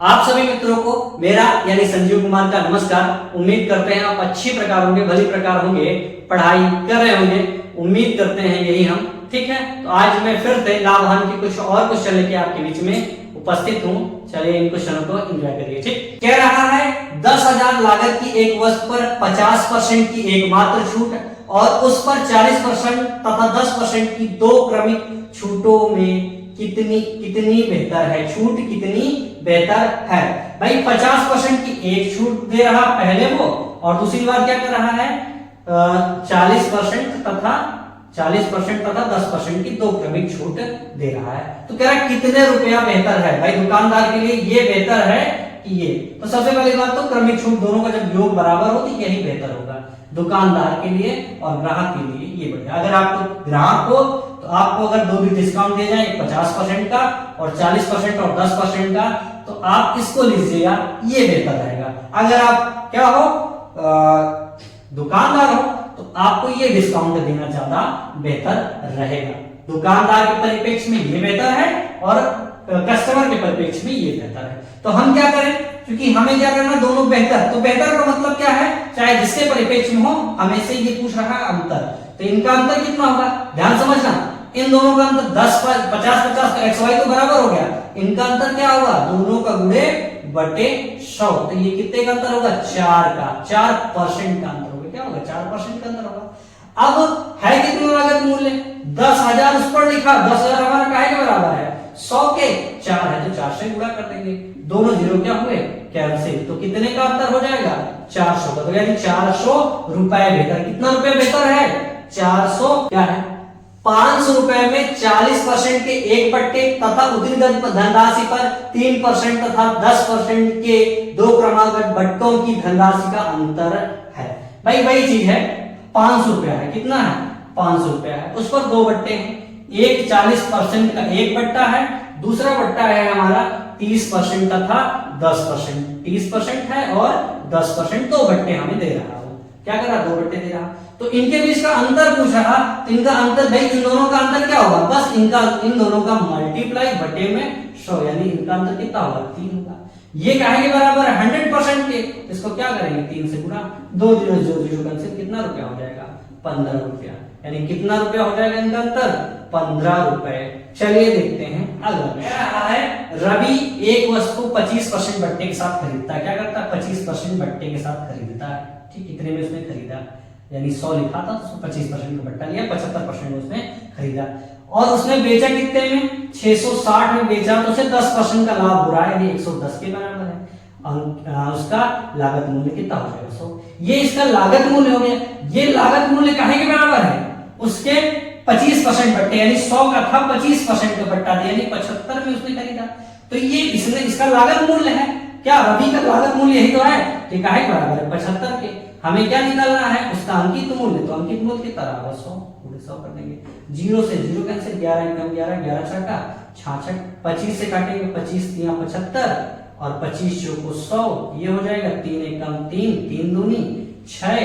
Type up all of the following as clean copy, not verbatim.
आप सभी मित्रों को मेरा यानी संजीव कुमार का नमस्कार। उम्मीद करते हैं आप अच्छी प्रकार होंगे, भली प्रकार होंगे, पढ़ाई कर रहे होंगे। उम्मीद करते हैं यही हम, ठीक है। तो आज मैं फिर से लाभ हानि के कुछ और क्वेश्चन लेके आपके बीच में उपस्थित हूँ। चलिए इन क्वेश्चनों को एंजॉय करिए। ठीक, कह रहा है 10,000 लागत की एक वस्तु पर 50% की एकमात्र छूट और उस पर 40% तथा 10% की दो क्रमिक छूटों में कितनी बेहतर है, छूट कितनी बेहतर है। भाई 50% की एक छूट दे रहा पहले वो, और दूसरी बार क्या कर रहा है 40% तथा 10% की दो क्रमिक छूट दे रहा है। तो कह रहा है कितने रुपया बेहतर है। भाई दुकानदार के लिए ये बेहतर है कि ये, तो सबसे पहली बात तो क्रमिक छूट दोनों का जब योग बराबर हो तो यही बेहतर होगा दुकानदार के लिए और ग्राहक के लिए, ये बढ़िया। अगर आपको ग्राहक हो तो आपको अगर दो भी डिस्काउंट दिए जाए, 50% का और 40% और 10% का, तो आप इसको लीजिएगा, ये बेहतर रहेगा। अगर आप क्या हो दुकानदार हो तो आपको ये डिस्काउंट देना ज्यादा बेहतर रहेगा। दुकानदार के परिप्रेक्ष्य में ये बेहतर है और कस्टमर के परिप्रेक्ष्य में ये बेहतर है। तो हम क्या करें, क्योंकि हमें क्या करना, दोनों बेहतर। तो बेहतर का मतलब क्या है, चाहे जिसके परिप्रेक्ष्य में हो, हमें से ये पूछ रहा है अंतर। तो इनका अंतर कितना होगा, ध्यान समझना। इन दोनों का अंतर 50-50 का XY तो बराबर हो गया। इनका अंतर क्या होगा, दोनों का गुणे बटे 100। तो ये कितने का अंतर होगा, 4 का, 4% का अंतर होगा। क्या होगा, 4% का अंतर होगा। अब है कितना लागत मूल्य, 10,000 उस पर लिखा, 10,000 हमारा काहे के बराबर है, 100 के 4 है तो 4 से गुणा कर देंगे। दोनों जीरो क्या हुए, कैंसिल। तो कितने का अंतर हो जाएगा, 400 का। तो यानी 400 रुपए बेहतर। कितना रुपए बेहतर है, 400 क्या है, 500 रुपए में 40% के एक बट्टे तथा उतनी धनराशि पर 3% तथा 10% के दो क्रमागत बट्टों की धनराशि का अंतर है। भाई वही चीज है, 500 रुपया है, कितना है 500 रुपया है, उस पर दो बट्टे हैं। एक 40% का एक बट्टा है, दूसरा बट्टा है हमारा 30% तथा 10%। 30% है और 10% दो बट्टे हमें दे रहा है। क्या कर रहा, दो बट्टे दे रहा। तो इनके बीच का अंतर पूछ रहा, तो इनका अंतर, भाई इन दोनों का अंतर क्या होगा, बस इन दोनों का मल्टीप्लाई बटे में 100, यानी इनका अंतर कितना होगा, 3 होगा। ये काहे के बराबर है, 100% के। इसको क्या करेंगे, 3 से गुणा, 2 0 कैंसिल, कितना रुपया हो जाएगा, 15 रुपया। यानी कितना रुपया हो जाएगा इनका अंतर, 15 रुपए। चलिए देखते हैं अगला। कह रहा है रवि एक वस्तु 25% बट्टे के साथ खरीदता है। क्या करता है, 25% बट्टे के साथ खरीदता है। ठीक, कितने में उसने खरीदा, यानी 100 लिखा था तो 25% का बट्टा लिया, 75% उसने खरीदा। और उसने बेचा कितने में, 660 में बेचा, तो उसे 10% का लाभ हो रहा है, यानी 110 के बराबर है। उसका लागत मूल्य कितना हो जाएगा, 100। ये इसका लागत मूल्य हो गया। ये लागत मूल्य काहे के बराबर है, उसके 25% बट्टे, यानी 100 का था, 25% का बट्टा दिया, यानी 75 में उसने खरीदा। तो ये इसने इसका लागत मूल्य है। क्या रवि का लागत मूल्य यही तो है, कि काहे के बराबर है, 75 के। हमें क्या निकालना है, उसका अंकित मूल्य। तो अंकित मूल्य कितना रहा, 100 कर देंगे। 0 से 0 कैंसिल, 11 कम 11, 11 छठा 66, 25 से काटेंगे, 25 3 75 और 25 चौको 100, ये हो जाएगा 3 1 कम 3, 3 दूनी 6,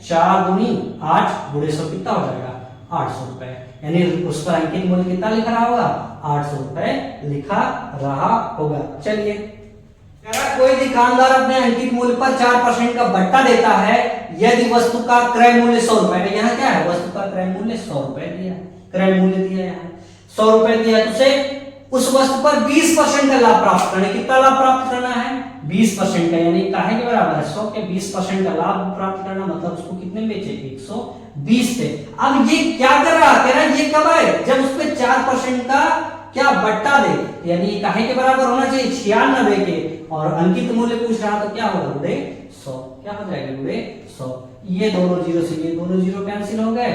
4 दूनी 8, गुणे 100 कितना हो जाएगा, 800 रुपए। यानी उस पर अंकित मूल्य कितना लिखा रहा होगा, 800 रुपए लिखा रहा होगा। चलिए, कोई दुकानदार अपने अंकित मूल्य पर 4% का बट्टा देता है यदि वस्तु का क्रय मूल्य 100 रुपए है। यहाँ क्या है, वस्तु का क्रय मूल्य 100 रुपए दिया, क्रय मूल्य दिया, यहाँ 100 रुपए दिया, तो उसे उस वस्तु पर 20% का लाभ प्राप्त करना। कितना लाभ प्राप्त करना है, 20% का, यानी काहे के बराबर है, 100 के 20% का लाभ प्राप्त करना। मतलब उसको कितने में बेचे, 120 से। अब ये क्या कर रहा है, कह रहा है ये कब है, जब उस पर 4% का क्या बट्टा दे, यानी काहे के बराबर होना चाहिए, 96 के, और अंकित मूल्य पूछ रहा तो क्या होगा, गुणे 100। क्या हो जाएगा, गुणे 100। ये दोनों जीरो से ये दोनों जीरो कैंसिल हो गए।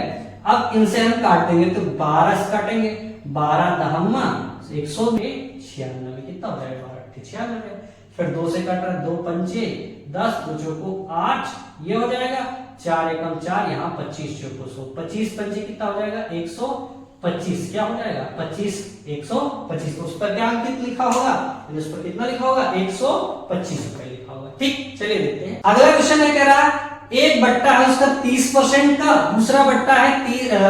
अब इनसे हम काट देंगे, तो 12 से काटेंगे, 12 दहम्मा 100 में 96, कितना हो जाएगा, 12 96। फिर 2 से काट रहा, 2 पंचे 10, 2 चौको 8, ये हो जाएगा, 4 एकम 4, यहाँ 25 चौको 100, 25 पंचे कितना हो जाएगा, 125। क्या हो जाएगा, 25 125। तो उस पर क्या अंकित लिखा होगा, उस पर कितना लिखा होगा, 125 रुपए लिखा होगा। ठीक, चलिए देखते हैं अगला क्वेश्चन है। कह रहा है एक बट्टा है उसका 30% का, दूसरा बट्टा है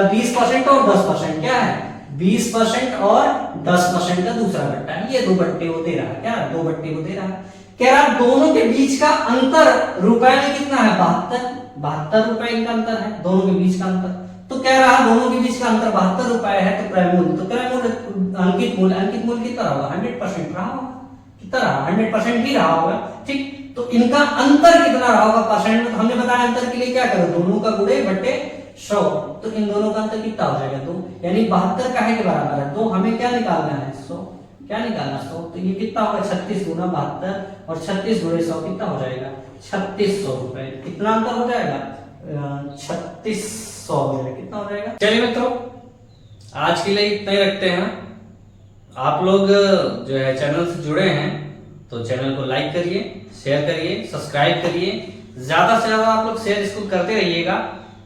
20% और 10%। क्या है, 20% और 10% का दूसरा बट्टा है। ये 2 बट्टे वो दे रहा है, क्या 2 बट्टे वो दे रहा है। कह रहा दोनों के बीच का अंतर रुपए में कितना है, 72 रुपए इनका अंतर है, दोनों के बीच का अंतर। तो कह रहा दोनों के बीच का अंतर 72 रुपए है, तो क्रय मूल्य, तो क्रय मूल्य अंकित मूल्य कितना होगा, 100% रहा होगा, कितना रहा, 100% ही रहा होगा, ठीक। तो इनका अंतर कितना रहा होगा परसेंट में, तो हमने बताया अंतर के लिए क्या करो, दोनों का गुणे बटे 100, तो इन दोनों का अंतर कितना हो जाएगा, 2, यानी 72 काहे के बराबर है, तो हमें क्या निकालना है, 100, क्या निकालना 100, तो ये कितना होगा 36 गुना 72 और 36 गुणे 100 कितना हो जाएगा 3600 रुपए, कितना अंतर हो जाएगा 3600 हो जाएगा, कितना हो जाएगा। चलिए मित्रों, आज के लिए इतना ही रखते हैं। आप लोग जो है चैनल से जुड़े हैं तो चैनल को लाइक करिए, शेयर करिए, सब्सक्राइब करिए, ज्यादा से ज्यादा आप लोग शेयर इसको करते रहिएगा।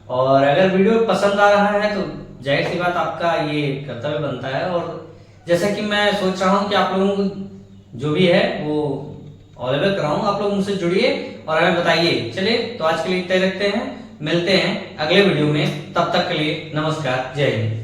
और अगर वीडियो पसंद आ रहा है तो जाहिर सी बात आपका ये कर्तव्य बनता है, और जैसा कि मैं सोच रहा हूं कि आप लोगों को जो भी है वो अवेलेबल कराऊं, आप लोग मुझसे जुड़िए और हमें बताइए। चलिए, तो आज के लिए इतना ही रखते हैं, मिलते हैं अगले वीडियो में, तब तक के लिए नमस्कार, जय हिंद।